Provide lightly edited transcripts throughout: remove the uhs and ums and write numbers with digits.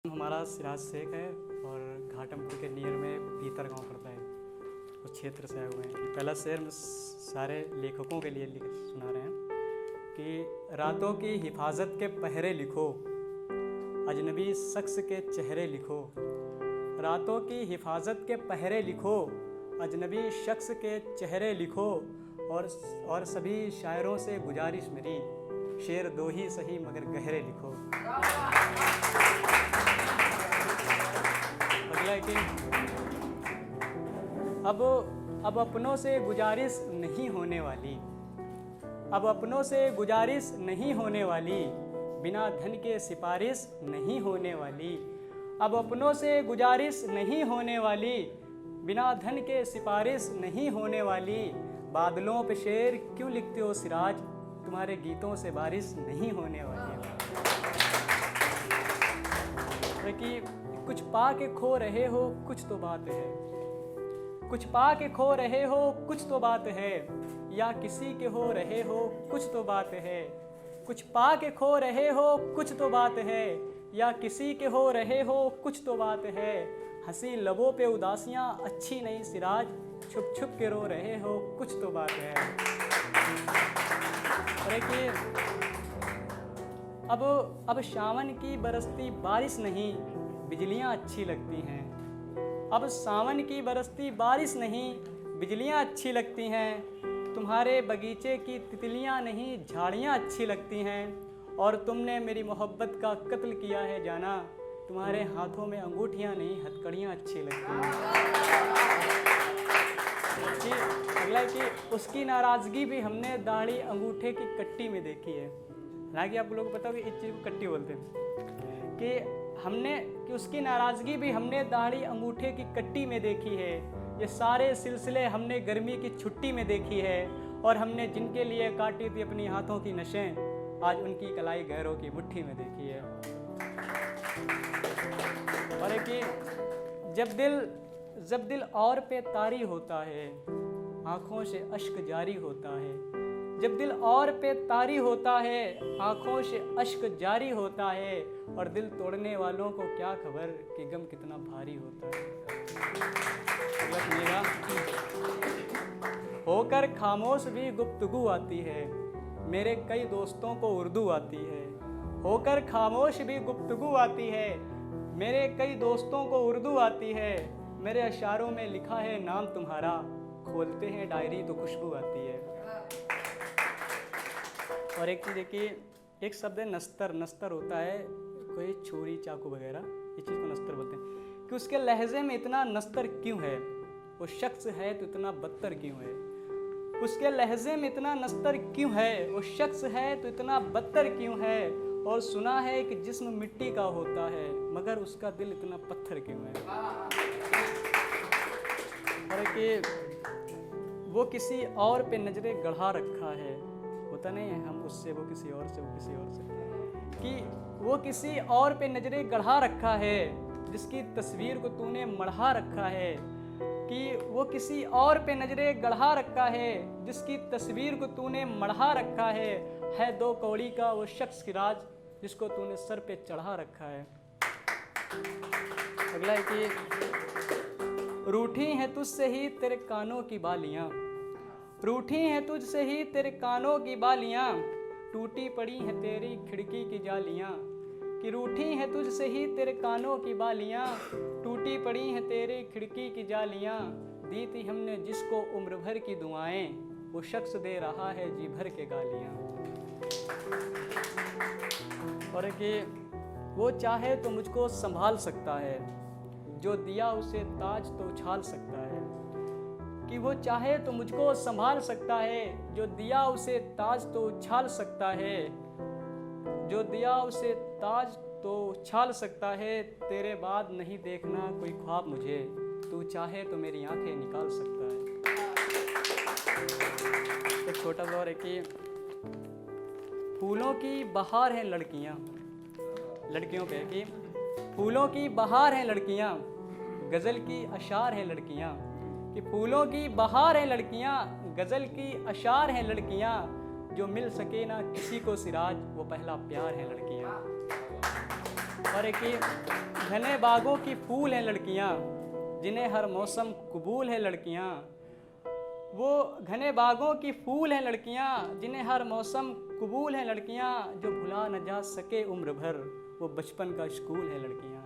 हमारा सिराज शेख है और घाटमपुर के नियर में भीतर गांव पड़ता है। उस क्षेत्र से आए हुए हैं। पहला शेर सारे लेखकों के लिए सुना रहे हैं कि रातों की हिफाजत के पहरे लिखो, अजनबी शख्स के चेहरे लिखो। रातों की हिफाजत के पहरे लिखो, अजनबी शख्स के चेहरे लिखो। और सभी शायरों से गुजारिश मेरी, शेर दो ही सही मगर गहरे लिखो। अगला है कि अब अपनों से गुजारिश नहीं होने वाली, अब अपनों से गुजारिश नहीं होने वाली, बिना धन के सिफारिश नहीं होने वाली। अब अपनों से गुजारिश नहीं होने वाली, बिना धन के सिफारिश नहीं होने वाली। बादलों पे शेर क्यों लिखते हो सिराज, तुम्हारे गीतों से बारिश नहीं होने वाली। कि कुछ पा के खो रहे हो कुछ तो बात है, कुछ पा के खो रहे हो कुछ तो बात है, या किसी के हो रहे हो कुछ तो बात है। कुछ पा के खो रहे हो कुछ तो बात है, या किसी के हो रहे हो कुछ तो बात है। हंसी लबों पे उदासियां अच्छी नहीं सिराज, छुप छुप के रो रहे हो कुछ तो बात है। और कि अब सावन की बरसती बारिश नहीं, बिजलियां अच्छी लगती हैं। अब सावन की बरसती बारिश नहीं, बिजलियां अच्छी लगती हैं। तुम्हारे बगीचे की तितलियां नहीं, झाड़ियां अच्छी लगती हैं। और तुमने मेरी मोहब्बत का कत्ल किया है जाना, तुम्हारे हाथों में अंगूठियां नहीं, हथकड़ियां अच्छी लगती हैं। अगला कि उसकी नाराज़गी भी हमने दाढ़ी अंगूठे की कट्टी में देखी है। हालांकि आप लोगों को पता होगा इस चीज़ को कट्टी बोलते हैं। कि उसकी नाराज़गी भी हमने दाढ़ी अंगूठे की कट्टी में देखी है। ये सारे सिलसिले हमने गर्मी की छुट्टी में देखी है। और हमने जिनके लिए काटी थी अपनी हाथों की नशें, आज उनकी कलाई गैरों की मुट्ठी में देखी है। और कि जब दिल और पे तारी होता है, आँखों से अश्क जारी होता है। जब दिल और पे तारी होता है, आँखों से अश्क जारी होता है। और दिल तोड़ने वालों को क्या खबर कि गम कितना भारी होता है। होकर खामोश भी गुफ्तगू आती है, मेरे कई दोस्तों को उर्दू आती है। होकर खामोश भी गुफ्तगू आती है, मेरे कई दोस्तों को उर्दू आती है। मेरे अशारों में लिखा है नाम तुम्हारा, खोलते हैं डायरी तो खुशबू आती है। और एक चीज़ देखिए, एक शब्द है नस्तर। नस्तर होता है कोई छुरी चाकू वगैरह, इस चीज़ को नस्तर बोलते हैं। कि उसके लहजे में इतना नस्तर क्यों है, वो शख्स है तो इतना बदतर क्यों है। उसके लहजे में इतना नस्तर क्यों है, वो शख्स है तो इतना बदतर क्यों है। और सुना है कि जिस्म मिट्टी का होता है, मगर उसका दिल इतना पत्थर क्यों है। और कि वो किसी और पे नजरें गढ़ा रखा है, होता नहीं है हम उससे, वो किसी और से, वो किसी और से। कि वो किसी और पे नजरें गढ़ा रखा है, जिसकी तस्वीर को तूने मढ़ा रखा है। कि वो किसी और पे नजरें गढ़ा रखा है, जिसकी तस्वीर को तूने मढ़ा रखा है दो कौड़ी का वो शख्स सिराज, जिसको तूने सर पे चढ़ा रखा है। अगला है कि रूठी हैं तुझसे ही तेरे कानों की बालियां, रूठी हैं तुझसे ही तेरे कानों की बालियां। टूटी पड़ी हैं तेरी खिड़की की जालियां। कि रूठी हैं तुझसे ही तेरे कानों की बालियां, टूटी पड़ी हैं तेरी खिड़की की जालियां। दी थी हमने जिसको उम्र भर की दुआएं, वो शख्स दे रहा है जी भर के गालियां। और कि वो चाहे तो मुझको संभाल सकता है, जो दिया उसे ताज तो उछाल सकता है। कि वो चाहे तो मुझको संभाल सकता है, जो दिया उसे ताज तो उछाल सकता है। जो दिया उसे ताज तो उछाल सकता है। तेरे बाद नहीं देखना कोई ख्वाब मुझे, तू चाहे तो मेरी आंखें निकाल सकता है। एक छोटा सा और है कि फूलों की बहार हैं लड़कियां, लड़कियों पे कि फूलों की बहार हैं लड़कियां, गज़ल की अशार हैं लड़कियां। कि फूलों की बहार हैं लड़कियां, गज़ल की अशार हैं लड़कियां। जो मिल सके ना किसी को सिराज, वो पहला प्यार है लड़कियां। और एक ही घने बागों की फूल हैं लड़कियां, जिन्हें हर मौसम कबूल है लड़कियां। वो घने बागों की फूल हैं लड़कियां, जिन्हें हर मौसम कबूल है लड़कियां। जो भुला न जा सके उम्र भर, वो बचपन का स्कूल है लड़कियां।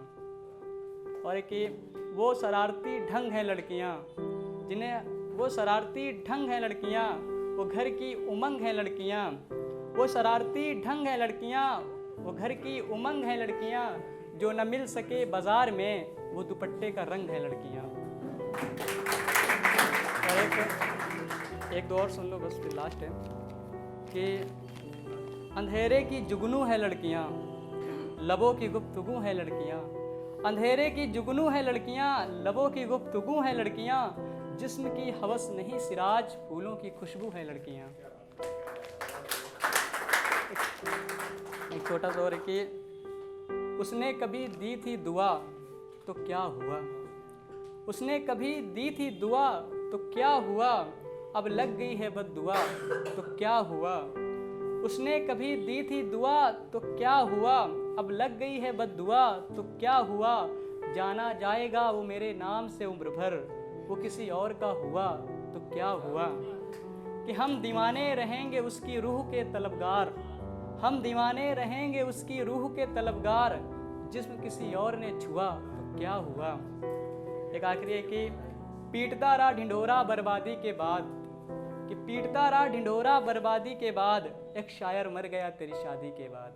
और एक ही वो शरारती ढंग है लड़कियां, वो शरारती ढंग है लड़कियां, वो घर की उमंग है लड़कियां। वो शरारती ढंग है लड़कियां, वो घर की उमंग है लड़कियां। जो न मिल सके बाजार में, वो दुपट्टे का रंग है लड़कियां। और एक दो और सुन लो, बस फिर लास्ट है कि अंधेरे की जुगनू है लड़कियां, लबों की गुफ्तगू है लड़कियां। अंधेरे की जुगनू है लड़कियां, लबों की गुफ्तगू है लड़कियां। जिस्म की हवस नहीं सिराज, फूलों की खुशबू है लड़कियां। एक छोटा सा और कि उसने कभी दी थी दुआ तो क्या हुआ। उसने कभी दी थी दुआ तो क्या हुआ। अब लग गई है बद्दुआ तो क्या हुआ। उसने कभी दी थी दुआ तो क्या हुआ। अब लग गई है बद्दुआ तो क्या हुआ। जाना जाएगा वो मेरे नाम से उम्र भर, वो किसी और का हुआ तो क्या हुआ। कि हम दीवाने रहेंगे उसकी रूह के तलबगार, हम दीवाने रहेंगे उसकी रूह के तलबगार। जिस्म किसी और ने छुआ तो क्या हुआ। एक आखिरी है कि पीटता रहा ढिंढोरा बर्बादी के बाद, कि पीटता रहा ढिंढोरा बर्बादी के बाद। एक शायर मर गया तेरी शादी के बाद।